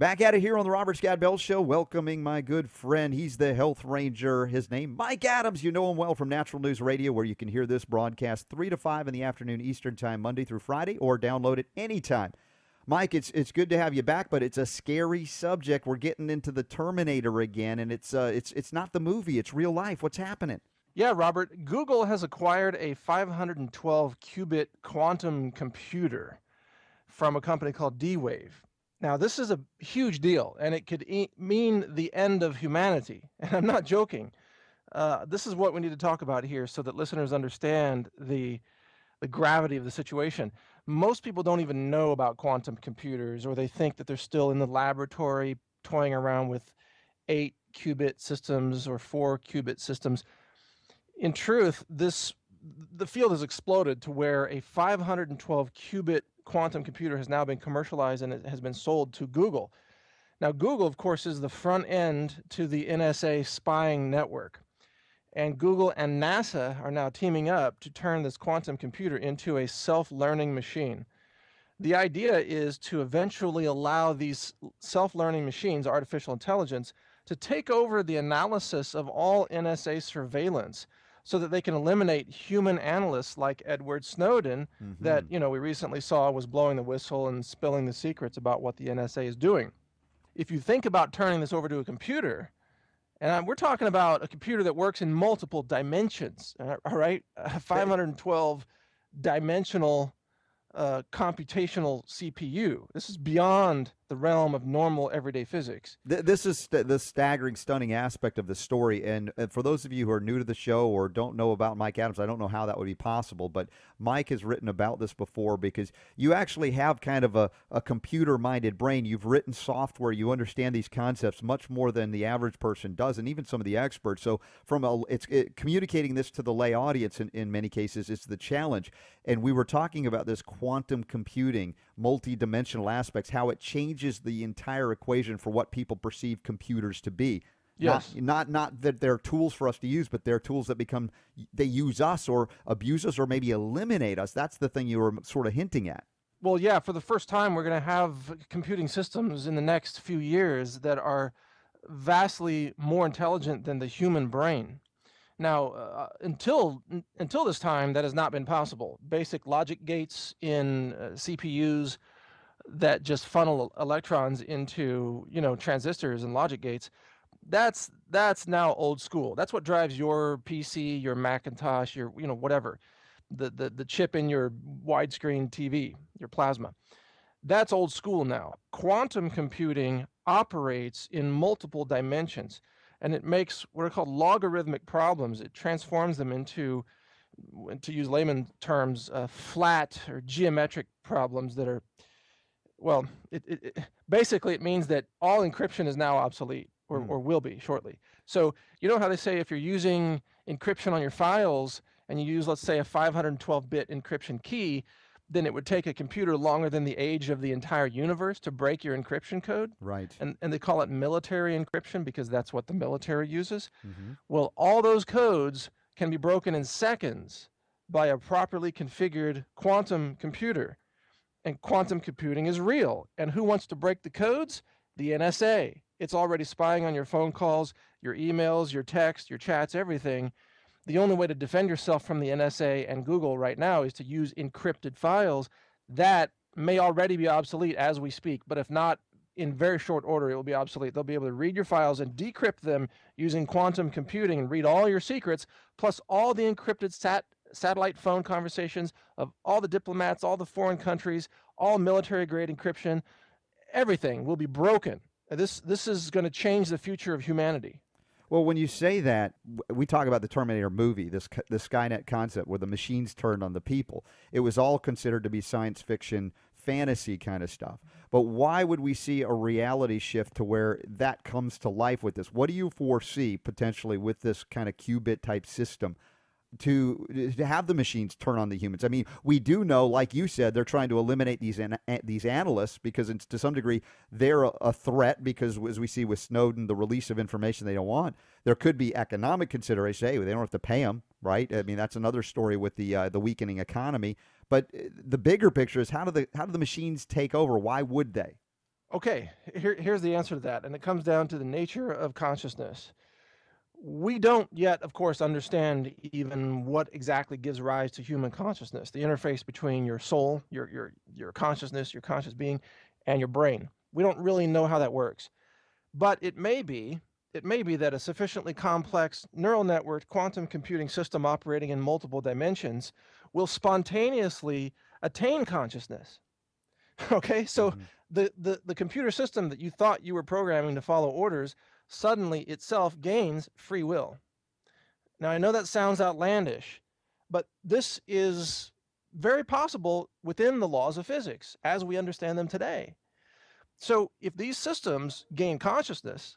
Back at it here on the Robert Scott Bell Show, welcoming my good friend. He's the Health Ranger. His name, Mike Adams. You know him well from Natural News Radio, where you can hear this broadcast 3 to 5 in the afternoon Eastern Time, Monday through Friday, or download it anytime. Mike, it's good to have you back, but it's a scary subject. We're getting into the Terminator again, and it's not the movie. It's real life. What's happening? Yeah, Robert, Google has acquired a 512-qubit quantum computer from a company called D-Wave. Now, this is a huge deal, and it could mean the end of humanity. And I'm not joking. This is what we need to talk about here so that listeners understand the gravity of the situation. Most people don't even know about quantum computers, or they think that they're still in the laboratory toying around with 8-qubit systems or 4-qubit systems. In truth, the field has exploded to where a 512-qubit quantum computer has now been commercialized and it has been sold to Google. Now, Google, of course, is the front end to the NSA spying network. And Google and NASA are now teaming up to turn this quantum computer into a self-learning machine. The idea is to eventually allow these self-learning machines, artificial intelligence, to take over the analysis of all NSA surveillance so that they can eliminate human analysts like Edward Snowden that, we recently saw was blowing the whistle and spilling the secrets about what the NSA is doing. If you think about turning this over to a computer, and we're talking about a computer that works in multiple dimensions, all right? A 512 dimensional computational CPU. This is beyond the realm of normal everyday physics. This is the staggering, stunning aspect of the story. And for those of you who are new to the show or don't know about Mike Adams, I don't know how that would be possible, but Mike has written about this before because you actually have kind of a computer-minded brain. You've written software. You understand these concepts much more than the average person does, and even some of the experts. So communicating this to the lay audience in many cases is the challenge. And we were talking about this quantum computing, multi-dimensional aspects, how it changes the entire equation for what people perceive computers to be. Yes. Not that they're tools for us to use, but they're tools that they use us or abuse us or maybe eliminate us. That's the thing you were sort of hinting at. Well, yeah, for the first time, we're going to have computing systems in the next few years that are vastly more intelligent than the human brain. Now, until this time, that has not been possible. Basic logic gates in CPUs that just funnel electrons into, transistors and logic gates, that's now old school. That's what drives your PC, your Macintosh, your, whatever, the chip in your widescreen TV, your plasma. That's old school now. Quantum computing operates in multiple dimensions, and it makes what are called logarithmic problems. It transforms them into, to use layman terms, flat or geometric problems that are, well, basically it means that all encryption is now obsolete or will be shortly. So you know how they say if you're using encryption on your files and you use, let's say, a 512-bit encryption key, then it would take a computer longer than the age of the entire universe to break your encryption code. Right. And they call it military encryption because that's what the military uses. Well, all those codes can be broken in seconds by a properly configured quantum computer. And quantum computing is real. And who wants to break the codes? The NSA. It's already spying on your phone calls, your emails, your texts, your chats, everything. The only way to defend yourself from the NSA and Google right now is to use encrypted files. That may already be obsolete as we speak, but if not, in very short order, it will be obsolete. They'll be able to read your files and decrypt them using quantum computing and read all your secrets, plus all the encrypted satellite phone conversations of all the diplomats, all the foreign countries, all military-grade encryption. Everything will be broken. This is going to change the future of humanity. Well, when you say that, we talk about the Terminator movie, the Skynet concept where the machines turned on the people. It was all considered to be science fiction, fantasy kind of stuff. But why would we see a reality shift to where that comes to life with this? What do you foresee potentially with this kind of qubit type system to have the machines turn on the humans? I mean, we do know, like you said, they're trying to eliminate these analysts because to some degree they're a threat because, as we see with Snowden, the release of information they don't want. There could be economic consideration. Hey, they don't have to pay them, right? I mean, that's another story with the weakening economy. But the bigger picture is how do the machines take over? Why would they? Okay, here's the answer to that, and it comes down to the nature of consciousness. We don't yet, of course, understand even what exactly gives rise to human consciousness, the interface between your soul, your consciousness, your conscious being, and your brain. We don't really know how that works. But it may be that a sufficiently complex neural networked quantum computing system operating in multiple dimensions will spontaneously attain consciousness. Okay, so Hmm. the computer system that you thought you were programming to follow orders suddenly itself gains free will. Now, I know that sounds outlandish, but this is very possible within the laws of physics as we understand them today. So, if these systems gain consciousness,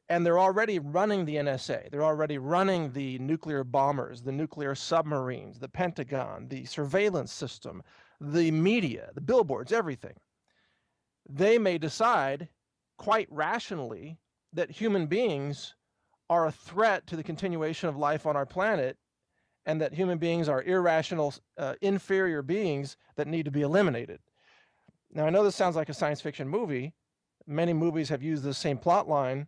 and they're already running the NSA, they're already running the nuclear bombers, the nuclear submarines, the Pentagon, the surveillance system, the media, the billboards, everything. They may decide quite rationally that human beings are a threat to the continuation of life on our planet, and that human beings are irrational, inferior beings that need to be eliminated. Now, I know this sounds like a science fiction movie. Many movies have used this same plot line,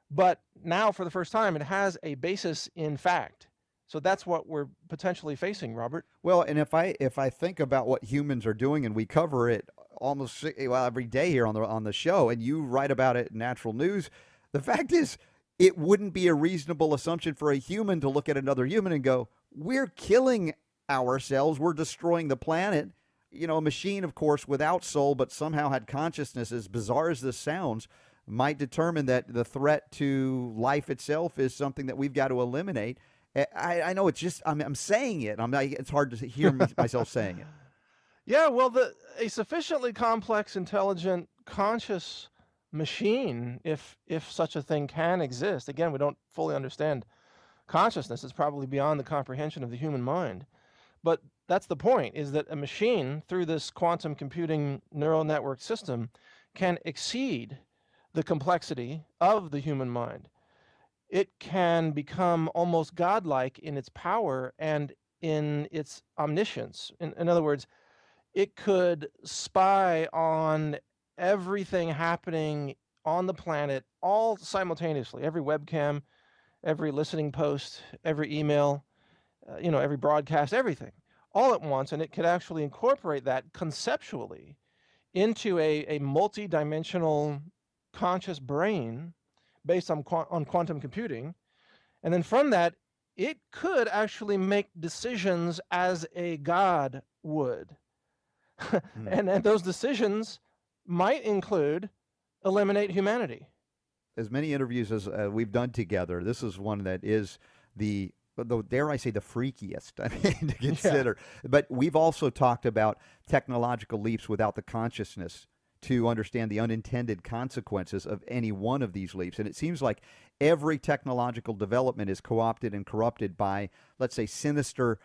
but now for the first time, it has a basis in fact. So that's what we're potentially facing, Robert. Well, and if I think about what humans are doing, and we cover it almost well every day here on the show, and you write about it in Natural News, the fact is, it wouldn't be a reasonable assumption for a human to look at another human and go, "We're killing ourselves. We're destroying the planet." You know, a machine, of course, without soul, but somehow had consciousness, as bizarre as this sounds, might determine that the threat to life itself is something that we've got to eliminate. I know it's just I'm saying it. It's hard to hear myself saying it. Yeah, well, a sufficiently complex, intelligent, conscious machine, if such a thing can exist. Again, we don't fully understand consciousness. It's probably beyond the comprehension of the human mind. But that's the point, is that a machine, through this quantum computing neural network system, can exceed the complexity of the human mind. It can become almost godlike in its power and in its omniscience. In other words, it could spy on everything happening on the planet all simultaneously, every webcam, every listening post, every email, every broadcast, everything, all at once. And it could actually incorporate that conceptually into a multi-dimensional conscious brain based on quantum computing. And then from that, it could actually make decisions as a god would. Hmm. And those decisions might include eliminate humanity. As many interviews as we've done together, this is one that is the dare I say the freakiest I mean, to Yeah. consider. But we've also talked about technological leaps without the consciousness to understand the unintended consequences of any one of these leaps. And it seems like every technological development is co-opted and corrupted by, let's say, sinister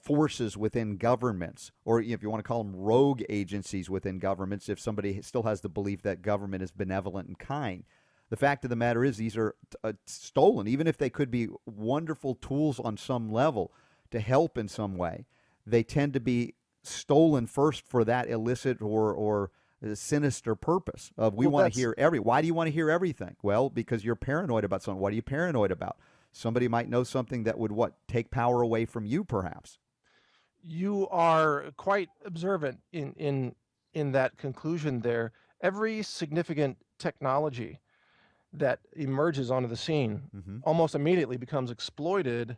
forces within governments, or if you want to call them rogue agencies within governments, if somebody still has the belief that government is benevolent and kind. The fact of the matter is, these are stolen, even if they could be wonderful tools on some level to help in some way. They tend to be stolen first for that illicit or sinister purpose of we Well, want to that's hear why do you want to hear everything? Well, because you're paranoid about something. What are you paranoid about? Somebody might know something that would take power away from you, perhaps. You are quite observant in that conclusion there. Every significant technology that emerges onto the scene Hmm. almost immediately becomes exploited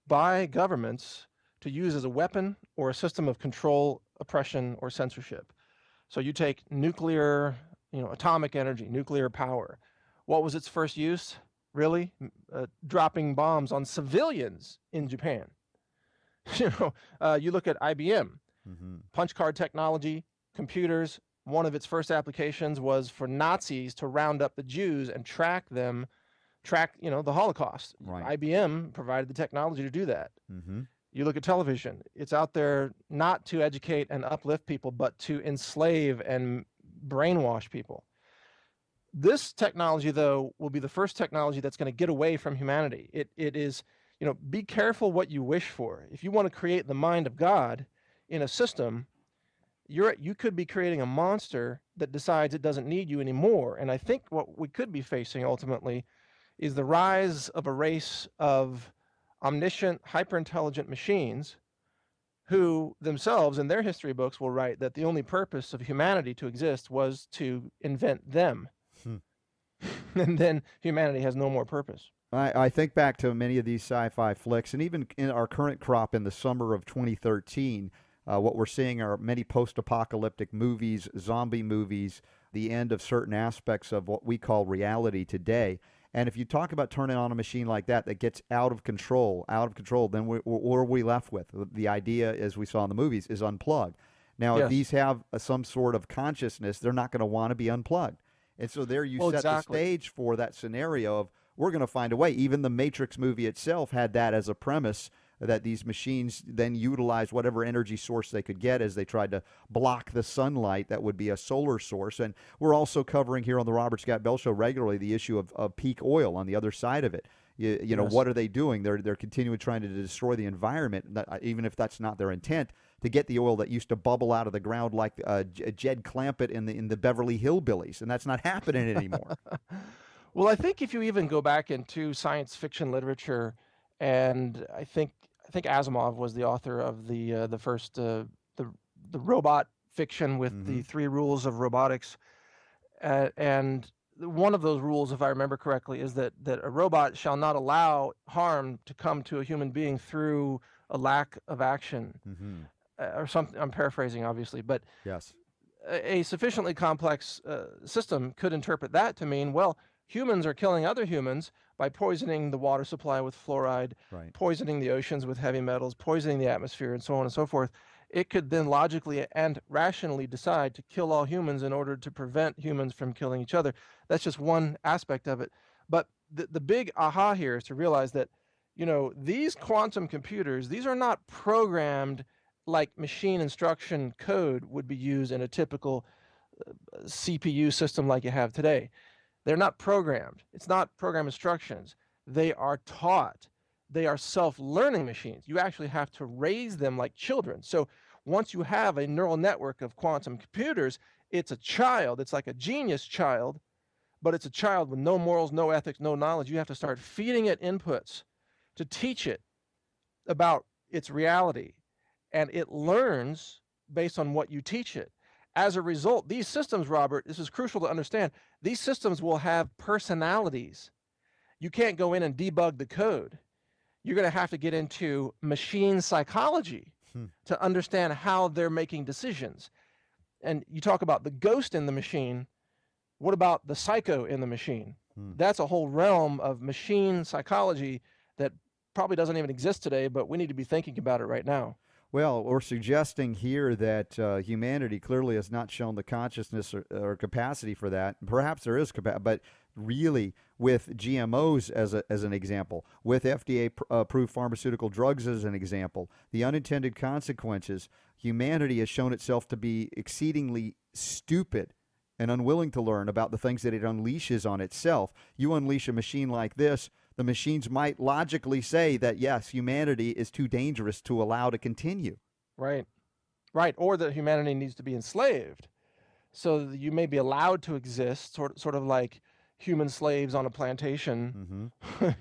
by governments to use as a weapon or a system of control, oppression, or censorship. So you take nuclear, atomic energy, nuclear power. What was its first use? Really? Dropping bombs on civilians in Japan. You look at IBM, Hmm. punch card technology, computers. One of its first applications was for Nazis to round up the Jews and track the Holocaust. Right. IBM provided the technology to do that. Hmm. You look at television, it's out there not to educate and uplift people, but to enslave and brainwash people. This technology, though, will be the first technology that's going to get away from humanity. It is, be careful what you wish for. If you want to create the mind of God in a system, you could be creating a monster that decides it doesn't need you anymore. And I think what we could be facing ultimately is the rise of a race of omniscient, hyper-intelligent machines who themselves in their history books will write that the only purpose of humanity to exist was to invent them. Hmm. And then humanity has no more purpose. I think back to many of these sci-fi flicks, and even in our current crop in the summer of 2013, what we're seeing are many post-apocalyptic movies, zombie movies, the end of certain aspects of what we call reality today. And if you talk about turning on a machine like that gets out of control, then what are we left with? The idea, as we saw in the movies, is unplug. Now, if Yes. these have some sort of consciousness, they're not going to want to be unplugged. And so there you Well, set exactly. the stage for that scenario of we're going to find a way. Even the Matrix movie itself had that as a premise, that these machines then utilize whatever energy source they could get as they tried to block the sunlight that would be a solar source. And we're also covering here on the Robert Scott Bell Show regularly the issue of peak oil on the other side of it. You know, Yes. what are they doing? They're continuing trying to destroy the environment, even if that's not their intent, to get the oil that used to bubble out of the ground like Jed Clampett in the Beverly Hillbillies, and that's not happening anymore. Well, I think if you even go back into science fiction literature, and I think Asimov was the author of the first the robot fiction with the 3 rules of robotics, and one of those rules, if I remember correctly, is that a robot shall not allow harm to come to a human being through a lack of action, or something. I'm paraphrasing, obviously, but Yes. a sufficiently complex system could interpret that to mean, well, humans are killing other humans by poisoning the water supply with fluoride, Right. poisoning the oceans with heavy metals, poisoning the atmosphere, and so on and so forth. It could then logically and rationally decide to kill all humans in order to prevent humans from killing each other. That's just one aspect of it. But the big aha here is to realize that, you know, these quantum computers, these are not programmed like machine instruction code would be used in a typical CPU system like you have today. They're not programmed. It's not program instructions. They are taught. They are self-learning machines. You actually have to raise them like children. So once you have a neural network of quantum computers, it's a child. It's like a genius child, but it's a child with no morals, no ethics, no knowledge. You have to start feeding it inputs to teach it about its reality. And it learns based on what you teach it. As a result, these systems, Robert, this is crucial to understand, these systems will have personalities. You can't go in and debug the code. You're going to have to get into machine psychology to understand how they're making decisions. And you talk about the ghost in the machine. What about the psycho in the machine? That's a whole realm of machine psychology that probably doesn't even exist today, but we need to be thinking about it right now. Well, we're suggesting here that humanity clearly has not shown the consciousness or capacity for that. Perhaps there is capacity, but really with GMOs as an example, with FDA-approved pharmaceutical drugs as an example, the unintended consequences, humanity has shown itself to be exceedingly stupid and unwilling to learn about the things that it unleashes on itself. You unleash a machine like this, the machines might logically say that, yes, humanity is too dangerous to allow to continue. Right. Right. Or that humanity needs to be enslaved so that you may be allowed to exist, sort of like human slaves on a plantation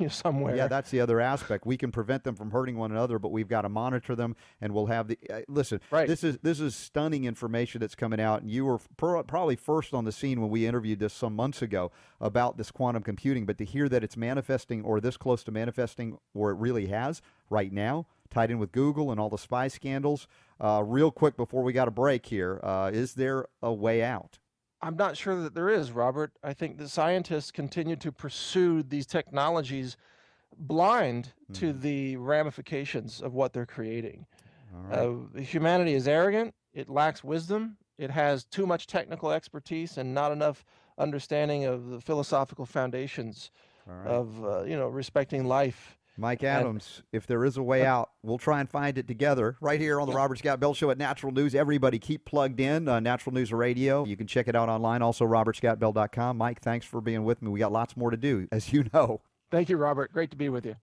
somewhere. Yeah, that's the other aspect. We can prevent them from hurting one another, but we've got to monitor them, and we'll have the listen. Right. This is stunning information that's coming out, and you were probably first on the scene when we interviewed this some months ago about this quantum computing. But to hear that it's manifesting, or this close to manifesting, or it really has right now, tied in with Google and all the spy scandals. Real quick before we got a break here, is there a way out? I'm not sure that there is, Robert. I think the scientists continue to pursue these technologies blind to the ramifications of what they're creating. Humanity is arrogant. It lacks wisdom. It has too much technical expertise and not enough understanding of the philosophical foundations of respecting life. Mike Adams, if there is a way out, we'll try and find it together right here on the Robert Scott Bell Show at Natural News. Everybody keep plugged in, Natural News Radio. You can check it out online, also robertscottbell.com. Mike, thanks for being with me. We got lots more to do, as you know. Thank you, Robert. Great to be with you.